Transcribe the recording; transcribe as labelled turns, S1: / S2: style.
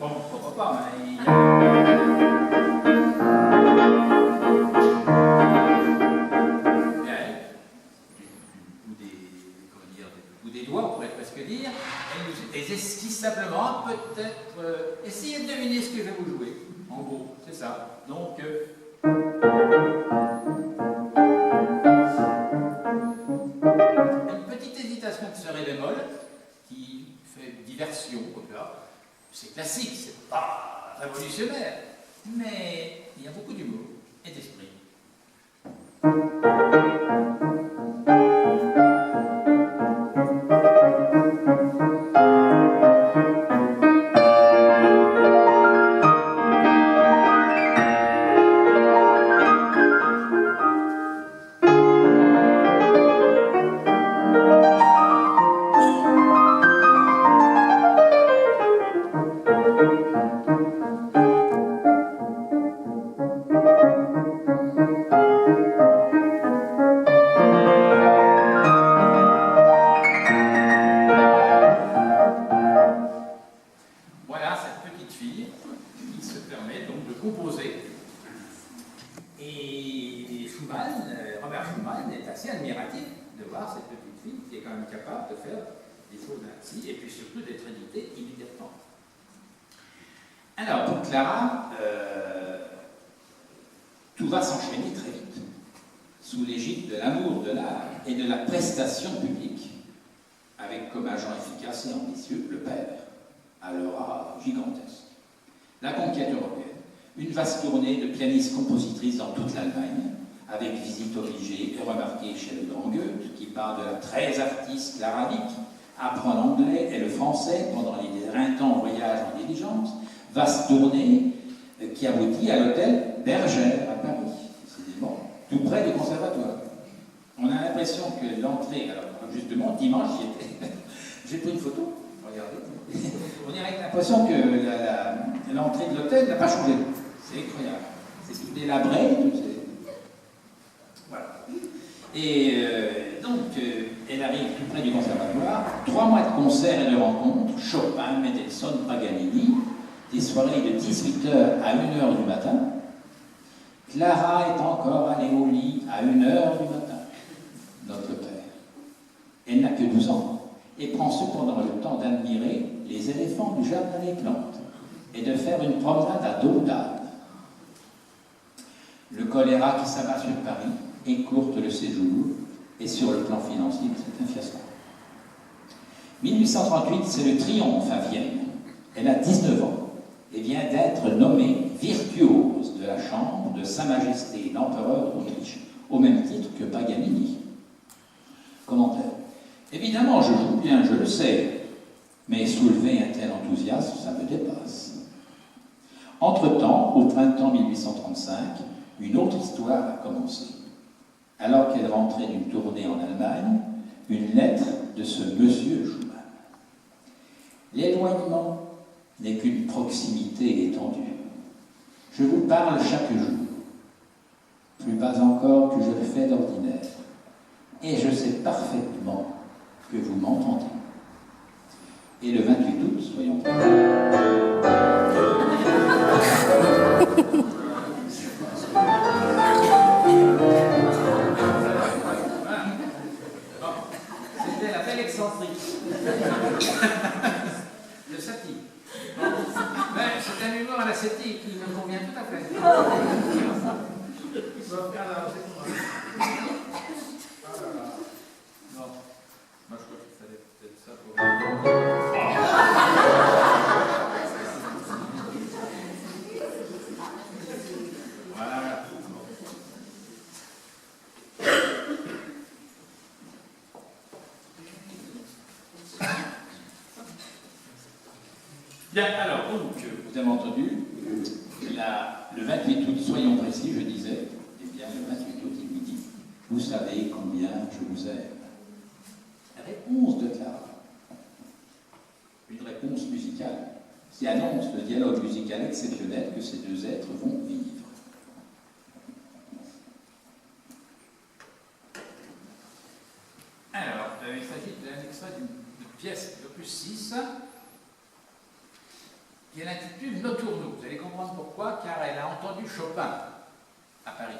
S1: Bon, pourquoi pas, mais il y a... Ou des doigts, on pourrait presque dire, et esquisse simplement, peut-être, essayez de deviner ce que je vais vous jouer, en gros, c'est ça. Donc, une petite hésitation de ce ré bémol, qui fait diversion, comme ça. C'est classique, c'est pas révolutionnaire, mais il y a beaucoup d'humour et d'esprit. Alors, pour Clara, tout va s'enchaîner très vite, sous l'égide de l'amour de l'art et de la prestation publique, avec comme agent efficace et ambitieux le père, à l'aura gigantesque. La conquête européenne, une vaste tournée de pianistes-compositrices dans toute l'Allemagne, avec visite obligée et remarquée chez le grand Goethe, qui part de la très artiste Clara Wieck, apprend l'anglais et le français pendant les éreintants voyages en diligence. Vaste tournée qui aboutit à l'hôtel Bergère à Paris, décidément, tout près du conservatoire. On a l'impression que l'entrée, alors justement, dimanche, j'y étais, j'ai pris une photo, regardez, on dirait l'impression que l'entrée de l'hôtel n'a pas changé. C'est incroyable. C'est tout délabré, tout c'est... Voilà. Et donc, elle arrive tout près du conservatoire, 3 mois de concerts et de rencontres, Chopin, Mendelssohn, Paganini, des soirées de 18h à 1h du matin. Clara est encore allée au lit à 1h du matin, notre père. Elle n'a que 12 ans et prend cependant le temps d'admirer les éléphants du jardin des plantes et de faire une promenade à dos d'âne. Le choléra qui s'abat sur Paris écourte le séjour et sur le plan financier, c'est un fiasco. 1838, c'est le triomphe à Vienne. Elle a 19 ans et vient d'être nommée virtuose de la chambre de Sa Majesté l'Empereur d'Autriche, au même titre que Paganini. Commentaire. Évidemment, je joue bien, je le sais, mais soulever un tel enthousiasme, ça me dépasse. Entre-temps, au printemps 1835, une autre histoire a commencé. Alors qu'elle rentrait d'une tournée en Allemagne, une lettre de ce monsieur Schumann. L'éloignement n'est qu'une proximité étendue. Je vous parle chaque jour, plus bas encore que je le fais d'ordinaire, et je sais parfaitement que vous m'entendez. Et le 28 août, soyons c'était la belle excentrique de Satie. C'est un humour à la Satie qui me convient tout à fait. Non, moi je crois qu'il fallait peut-être ça pour... Voilà. Bien, alors, donc, vous avez entendu, le 28 août, soyons précis, je disais, eh bien, le 28 août, il lui dit « Vous savez combien je vous aime ». Réponse de Clara. Une réponse musicale qui annonce le dialogue musical exceptionnel que ces deux êtres vont vivre. Alors, il s'agit d'un extrait d'une pièce d'opus 6.
S2: qui est l'intitule Nocturno. Vous allez comprendre pourquoi, car elle a entendu Chopin à Paris.